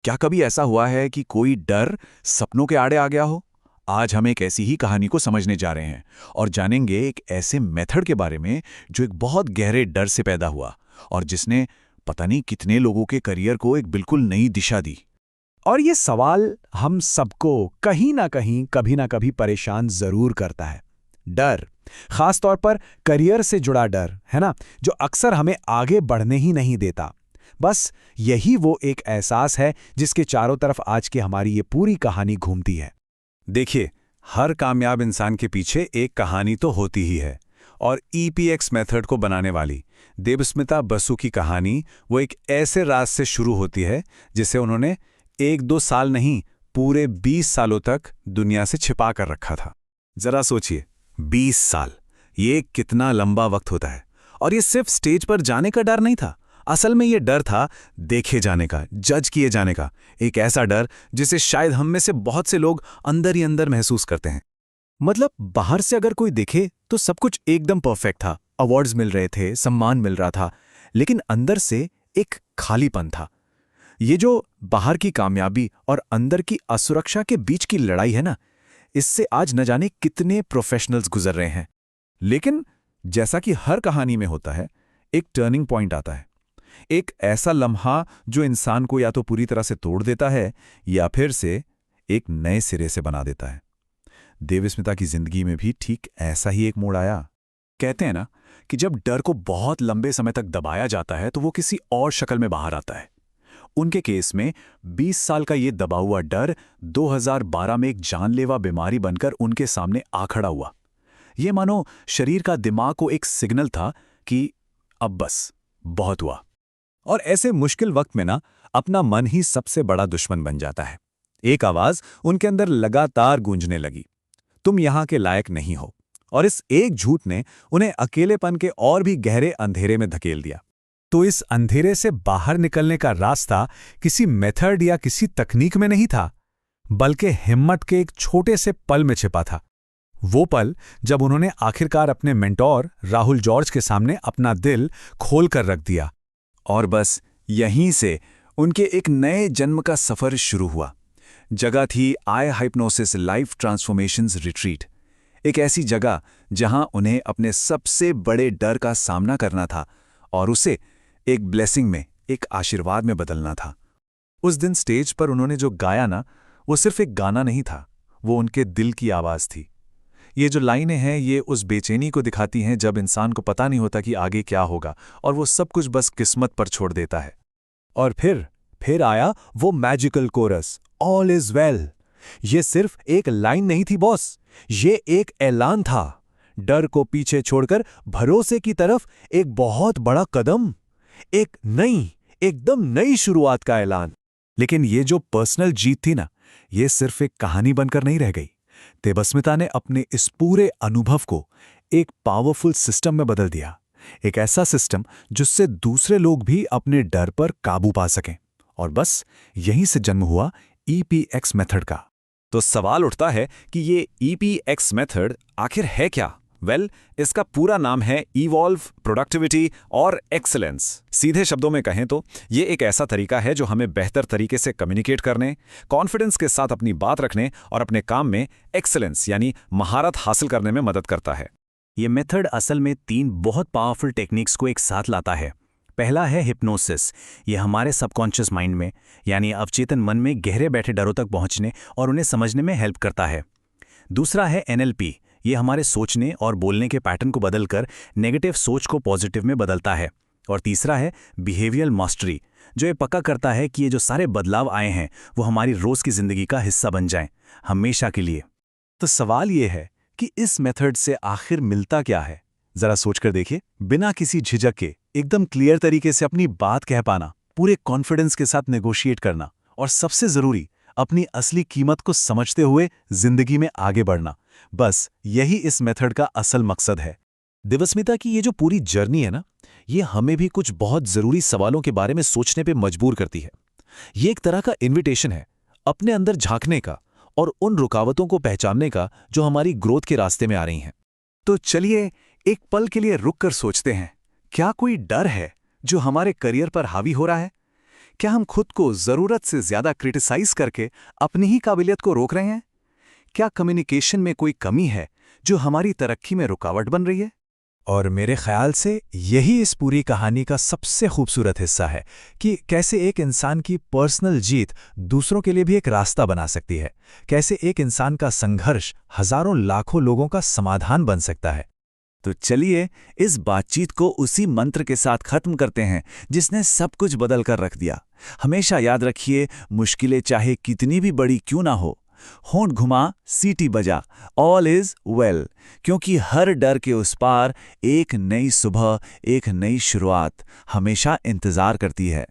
क्या कभी ऐसा हुआ है कि कोई डर सपनों के आड़े आ गया हो? आज हम एक ऐसी ही कहानी को समझने जा रहे हैं और जानेंगे एक ऐसे मेथड के बारे में जो एक बहुत गहरे डर से पैदा हुआ और जिसने पता नहीं कितने लोगों के करियर को एक बिल्कुल नई दिशा दी। और ये सवाल हम सबको कहीं ना कहीं कभी ना कभी परेशान जरूर करता है। डर, खास तौर पर करियर से जुड़ा डर, है ना, जो अक्सर हमें आगे बढ़ने ही नहीं देता। बस यही वो एक एहसास है जिसके चारों तरफ आज की हमारी ये पूरी कहानी घूमती है। देखिए, हर कामयाब इंसान के पीछे एक कहानी तो होती ही है। और ईपीएक्स मेथड को बनाने वाली देवस्मिता बसु की कहानी वो एक ऐसे राज से शुरू होती है जिसे उन्होंने 1-2 साल नहीं, पूरे 20 सालों तक दुनिया से छिपा कर रखा था। जरा सोचिए, 20 साल, ये कितना लंबा वक्त होता है। और ये सिर्फ स्टेज पर जाने का डर नहीं था, असल में ये डर था देखे जाने का, जज किए जाने का। एक ऐसा डर जिसे शायद हम में से बहुत से लोग अंदर ही अंदर महसूस करते हैं। मतलब बाहर से अगर कोई देखे तो सब कुछ एकदम परफेक्ट था, अवार्ड्स मिल रहे थे, सम्मान मिल रहा था, लेकिन अंदर से एक खालीपन था। ये जो बाहर की कामयाबी और अंदर की असुरक्षा के बीच की लड़ाई है ना, इससे आज न जाने कितने प्रोफेशनल्स गुजर रहे हैं। लेकिन जैसा कि हर कहानी में होता है, एक टर्निंग पॉइंट आता है। एक ऐसा लम्हा जो इंसान को या तो पूरी तरह से तोड़ देता है या फिर से एक नए सिरे से बना देता है। देवस्मिता की जिंदगी में भी ठीक ऐसा ही एक मोड़ आया। कहते हैं ना कि जब डर को बहुत लंबे समय तक दबाया जाता है तो वो किसी और शक्ल में बाहर आता है। उनके केस में 20 साल का ये दबा हुआ डर 2012 में एक जानलेवा बीमारी बनकर उनके सामने आ खड़ा हुआ। ये मानो शरीर का दिमाग को एक सिग्नल था कि अब बस, बहुत हुआ। और ऐसे मुश्किल वक्त में ना, अपना मन ही सबसे बड़ा दुश्मन बन जाता है। एक आवाज उनके अंदर लगातार गूंजने लगी, तुम यहां के लायक नहीं हो। और इस एक झूठ ने उन्हें अकेलेपन के और भी गहरे अंधेरे में धकेल दिया। तो इस अंधेरे से बाहर निकलने का रास्ता किसी मेथड या किसी तकनीक में नहीं था, बल्कि हिम्मत के एक छोटे से पल में छिपा था। वो पल जब उन्होंने आखिरकार अपने मेंटोर राहुल जॉर्ज के सामने अपना दिल खोल कर रख दिया। और बस यहीं से उनके एक नए जन्म का सफर शुरू हुआ। जगह थी आई हाइप्नोसिस लाइफ ट्रांसफॉर्मेशंस रिट्रीट। एक ऐसी जगह जहां उन्हें अपने सबसे बड़े डर का सामना करना था और उसे एक ब्लेसिंग में, एक आशीर्वाद में बदलना था। उस दिन स्टेज पर उन्होंने जो गाया ना, वो सिर्फ एक गाना नहीं था, वो उनके दिल की आवाज थी। ये जो लाइनें हैं, ये उस बेचैनी को दिखाती हैं जब इंसान को पता नहीं होता कि आगे क्या होगा और वो सब कुछ बस किस्मत पर छोड़ देता है। और फिर आया वो magical chorus, all is well. ये सिर्फ एक लाइन नहीं थी बॉस, ये एक ऐलान था। डर को पीछे छोड़कर भरोसे की तरफ एक बहुत बड़ा कदम, एक नई, एकदम नई शुरुआत का ऐलान। लेकिन ये जो पर्सनल जीत थी ना, ये सिर्फ एक कहानी बनकर नहीं रह गई। देवस्मिता ने अपने इस पूरे अनुभव को एक पावरफुल सिस्टम में बदल दिया। एक ऐसा सिस्टम जिससे दूसरे लोग भी अपने डर पर काबू पा सकें। और बस यहीं से जन्म हुआ ईपीएक्स मेथड का। तो सवाल उठता है कि ये ईपीएक्स मेथड आखिर है क्या? इसका पूरा नाम है इवॉल्व, प्रोडक्टिविटी और एक्सीलेंस। सीधे शब्दों में कहें तो ये एक ऐसा तरीका है जो हमें बेहतर तरीके से कम्युनिकेट करने, कॉन्फिडेंस के साथ अपनी बात रखने और अपने काम में एक्सीलेंस यानी महारत हासिल करने में मदद करता है। ये मेथड असल में 3 बहुत पावरफुल टेक्निक्स को एक साथ लाता है। पहला है हिप्नोसिस। ये हमारे सबकॉन्शियस माइंड में यानी अवचेतन मन में गहरे बैठे डरों तक पहुंचने और उन्हें समझने में हेल्प करता है। दूसरा है एनएलपी। ये हमारे सोचने और बोलने के पैटर्न को बदलकर नेगेटिव सोच को पॉजिटिव में बदलता है। और तीसरा है बिहेवियरल मास्टरी, जो ये पक्का करता है कि ये जो सारे बदलाव आए हैं वो हमारी रोज की जिंदगी का हिस्सा बन जाएं, हमेशा के लिए। तो सवाल ये है कि इस मेथड से आखिर मिलता क्या है? जरा सोचकर देखिए। बिना किसी झिझक के एकदम क्लियर तरीके से अपनी बात कह पाना, पूरे कॉन्फिडेंस के साथ नेगोशिएट करना और सबसे जरूरी अपनी असली कीमत को समझते हुए जिंदगी में आगे बढ़ना, बस यही इस मेथड का असल मकसद है। देवस्मिता की ये जो पूरी जर्नी है ना, ये हमें भी कुछ बहुत जरूरी सवालों के बारे में सोचने पे मजबूर करती है। ये एक तरह का इन्विटेशन है अपने अंदर झांकने का और उन रुकावटों को पहचानने का जो हमारी ग्रोथ के रास्ते में आ रही हैं। तो चलिए एक पल के लिए रुक कर सोचते हैं, क्या कोई डर है जो हमारे करियर पर हावी हो रहा है? क्या हम खुद को ज़रूरत से ज़्यादा क्रिटिसाइज करके अपनी ही काबिलियत को रोक रहे हैं? क्या कम्युनिकेशन में कोई कमी है जो हमारी तरक्की में रुकावट बन रही है? और मेरे ख्याल से यही इस पूरी कहानी का सबसे खूबसूरत हिस्सा है कि कैसे एक इंसान की पर्सनल जीत दूसरों के लिए भी एक रास्ता बना सकती है, कैसे एक इंसान का संघर्ष हजारों लाखों लोगों का समाधान बन सकता है। तो चलिए इस बातचीत को उसी मंत्र के साथ खत्म करते हैं जिसने सब कुछ बदल कर रख दिया। हमेशा याद रखिए, मुश्किलें चाहे कितनी भी बड़ी क्यों ना हो, होंठ घुमा, सीटी बजा, ऑल इज वेल, क्योंकि हर डर के उस पार एक नई सुबह, एक नई शुरुआत हमेशा इंतजार करती है।